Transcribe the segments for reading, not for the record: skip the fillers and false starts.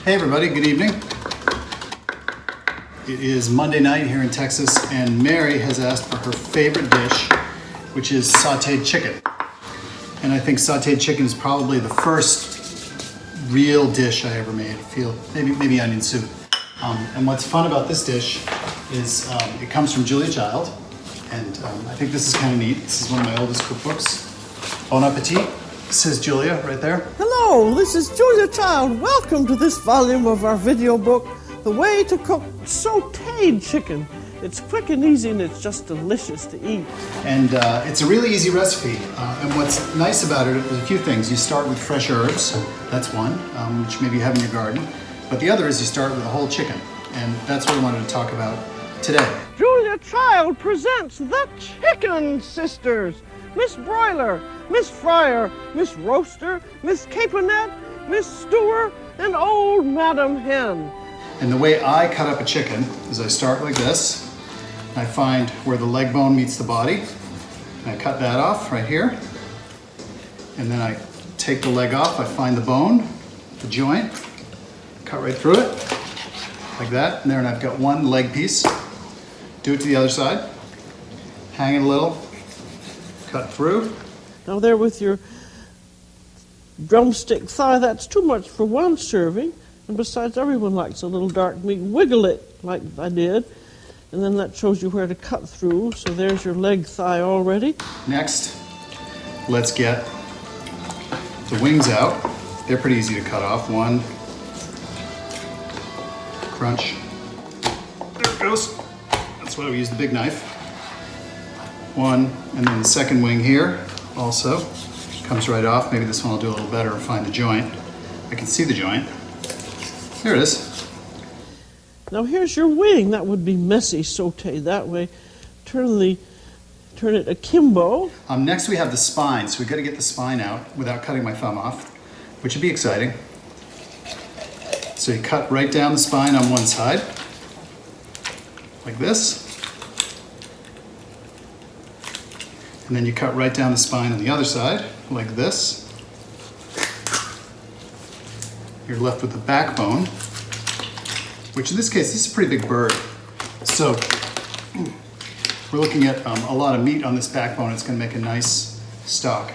Hey everybody, good evening. It is Monday night here in Texas, and Mary has asked for her favorite dish, which is sauteed chicken. And I think sauteed chicken is probably the first real dish I ever made. Maybe onion soup. And what's fun about this dish is it comes from Julia Child, and I think this is kind of neat. This is one of my oldest cookbooks. Bon appetit, says Julia right there. Hello, this is Julia Child. Welcome to this volume of our video book, The Way to Cook Sauteed Chicken. It's quick and easy, and it's just delicious to eat. And it's a really easy recipe. And what's nice about it is a few things. You start with fresh herbs. That's one, which maybe you have in your garden. But the other is you start with a whole chicken. And that's what I wanted to talk about today. Julia Child presents the Chicken Sisters. Miss Broiler, Miss Fryer, Miss Roaster, Miss Caponette, Miss Stewer, and Old Madam Hen. And the way I cut up a chicken is I start like this. I find where the leg bone meets the body. And I cut that off right here. And then I take the leg off. I find the bone, the joint, cut right through it, like that. And there, and I've got one leg piece. Do it to the other side. Hang it a little. Cut through. Now there with your drumstick thigh, that's too much for one serving. And besides, everyone likes a little dark meat. Wiggle it like I did. And then that shows you where to cut through. So there's your leg thigh already. Next, let's get the wings out. They're pretty easy to cut off. One. Crunch. There it goes. That's why we use the big knife. One, and then the second wing here also comes right off. Maybe this one will do a little better and find the joint. I can see the joint. Here it is. Now here's your wing. That would be messy sauteed that way. Turn it akimbo. Next we have the spine, so we've got to get the spine out without cutting my thumb off, which would be exciting. So you cut right down the spine on one side, like this. And then you cut right down the spine on the other side, like this. You're left with the backbone, which in this case, this is a pretty big bird. So we're looking at a lot of meat on this backbone. It's gonna make a nice stock.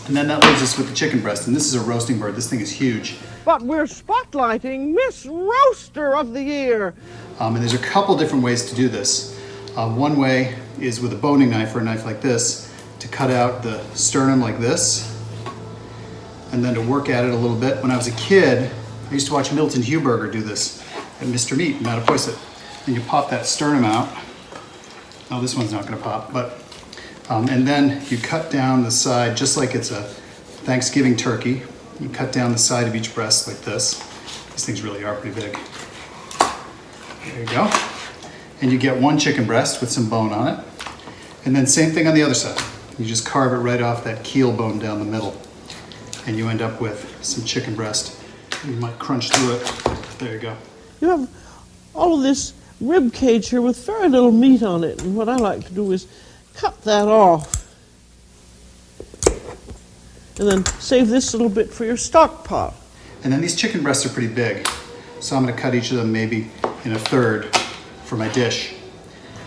And then that leaves us with the chicken breast. And this is a roasting bird. This thing is huge. But we're spotlighting Miss Roaster of the Year. And there's a couple different ways to do this. One way is with a boning knife or a knife like this to cut out the sternum like this, and then to work at it a little bit. When I was a kid, I used to watch Milton Huberger do this at Mr. Meat in Mattapoisett. And you pop that sternum out. Oh, this one's not gonna pop, but, and then you cut down the side just like it's a Thanksgiving turkey. You cut down the side of each breast like this. These things really are pretty big. There you go. And you get one chicken breast with some bone on it. And then same thing on the other side. You just carve it right off that keel bone down the middle. And you end up with some chicken breast. You might crunch through it. There you go. You have all of this rib cage here with very little meat on it. And what I like to do is cut that off. And then save this little bit for your stock pot. And then these chicken breasts are pretty big. So I'm gonna cut each of them maybe in a third for my dish.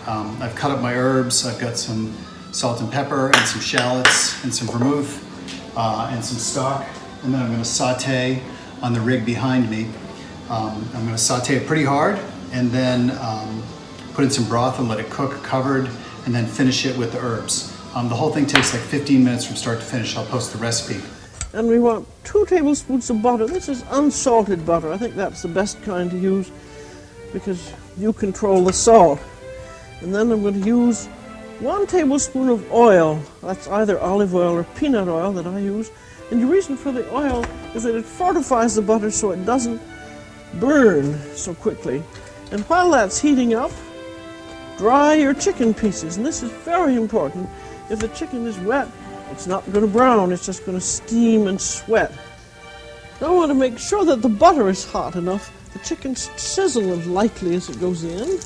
I've cut up my herbs. I've got some salt and pepper and some shallots and some vermouth and some stock. And then I'm gonna saute on the rig behind me. I'm gonna saute it pretty hard and then put in some broth and let it cook covered and then finish it with the herbs. The whole thing takes like 15 minutes from start to finish. I'll post the recipe. And we want 2 tablespoons of butter. This is unsalted butter. I think that's the best kind to use because you control the salt. And then I'm going to use 1 tablespoon of oil. That's either olive oil or peanut oil that I use. And the reason for the oil is that it fortifies the butter so it doesn't burn so quickly. And while that's heating up, dry your chicken pieces. And this is very important. If the chicken is wet, it's not going to brown. It's just going to steam and sweat. Now I want to make sure that the butter is hot enough. The chicken sizzles lightly as it goes in.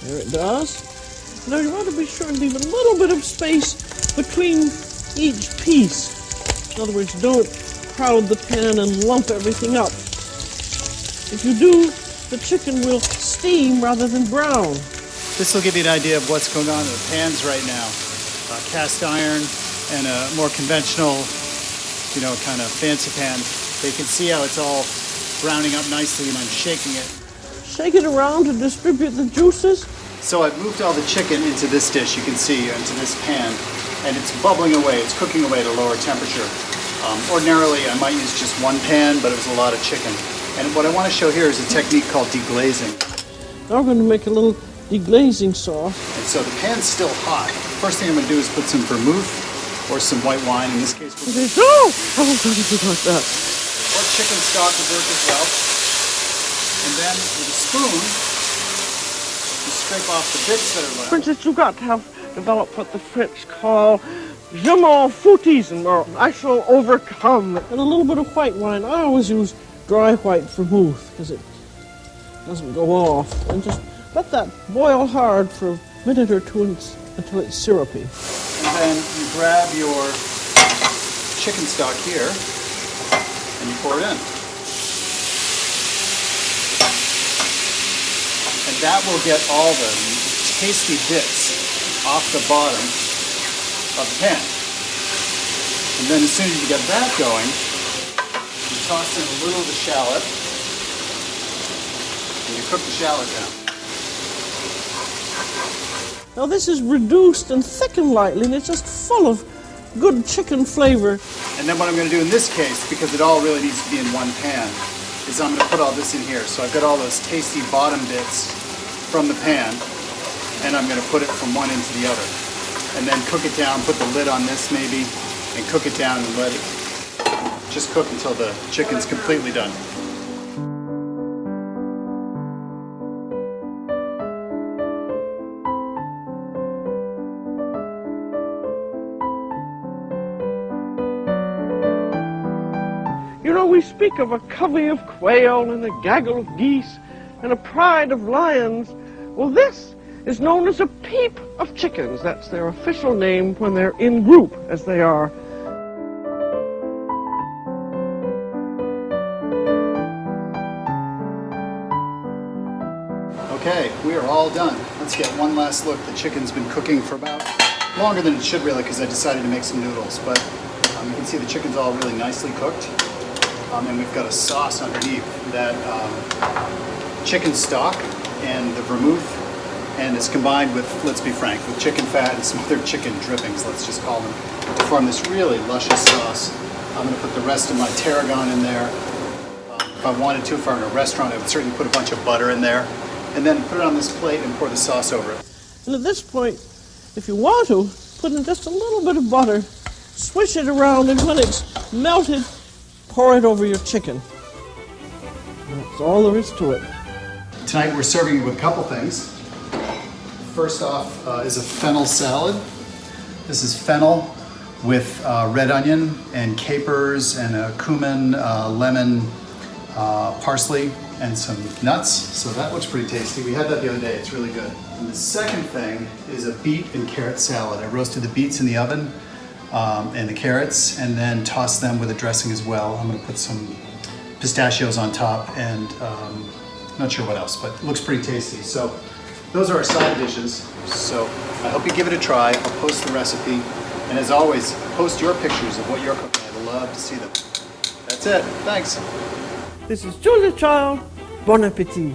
There it does. Now you want to be sure and leave a little bit of space between each piece. In other words, don't crowd the pan and lump everything up. If you do, the chicken will steam rather than brown. This will give you an idea of what's going on in the pans right now. Cast iron and a more conventional, kind of fancy pan. But you can see how it's all browning up nicely and I'm shaking it. Shake it around to distribute the juices. So I've moved all the chicken into this dish, you can see, into this pan, and it's bubbling away, it's cooking away at a lower temperature. Ordinarily I might use just one pan, but it was a lot of chicken. And what I want to show here is a technique called deglazing. Now we're going to make a little deglazing sauce. And so the pan's still hot. First thing I'm going to do is put some vermouth or some white wine. In this case, Oh, I was going to do like that. Or chicken stock would work as well. And then with a spoon, you scrape off the bits that are left. Princess, you got to have developed what the French call je m'en foutisme, or I shall overcome. And a little bit of white wine. I always use dry white vermouth because it doesn't go off. And just let that boil hard for a minute or two until it's syrupy. And then you grab your chicken stock here and you pour it in. And that will get all the tasty bits off the bottom of the pan. And then as soon as you get that going, you toss in a little of the shallot and you cook the shallot down. Now this is reduced and thickened lightly, and it's just full of good chicken flavor. And then what I'm going to do in this case, because it all really needs to be in one pan, is I'm going to put all this in here. So I've got all those tasty bottom bits from the pan, and I'm going to put it from one end to the other. And then cook it down, put the lid on this maybe, and cook it down and let it just cook until the chicken's completely done. You know, we speak of a covey of quail and a gaggle of geese and a pride of lions. Well, this is known as a peep of chickens. That's their official name when they're in group, as they are. Okay, we are all done. Let's get one last look. The chicken's been cooking for about longer than it should really, because I decided to make some noodles. But you can see the chicken's all really nicely cooked. And we've got a sauce underneath that chicken stock and the vermouth, and it's combined with, let's be frank, with chicken fat and some other chicken drippings, let's just call them, to form this really luscious sauce. I'm going to put the rest of my tarragon in there. If I wanted to, if I were in a restaurant, I would certainly put a bunch of butter in there, and then put it on this plate and pour the sauce over it. And at this point, if you want to, put in just a little bit of butter, swish it around, and when it's melted, pour it over your chicken. That's all there is to it. Tonight we're serving it with a couple things. First off is a fennel salad. This is fennel with red onion and capers and a cumin, lemon, parsley, and some nuts. So that looks pretty tasty. We had that the other day. It's really good. And the second thing is a beet and carrot salad. I roasted the beets in the oven and the carrots, and then toss them with a dressing as well. I'm going to put some pistachios on top, and not sure what else, but it looks pretty tasty. So those are our side dishes. So I hope you give it a try. I'll post the recipe, and as always, post your pictures of what you're cooking. I'd love to see them. That's it. Thanks. This is Julia Child. Bon appetit.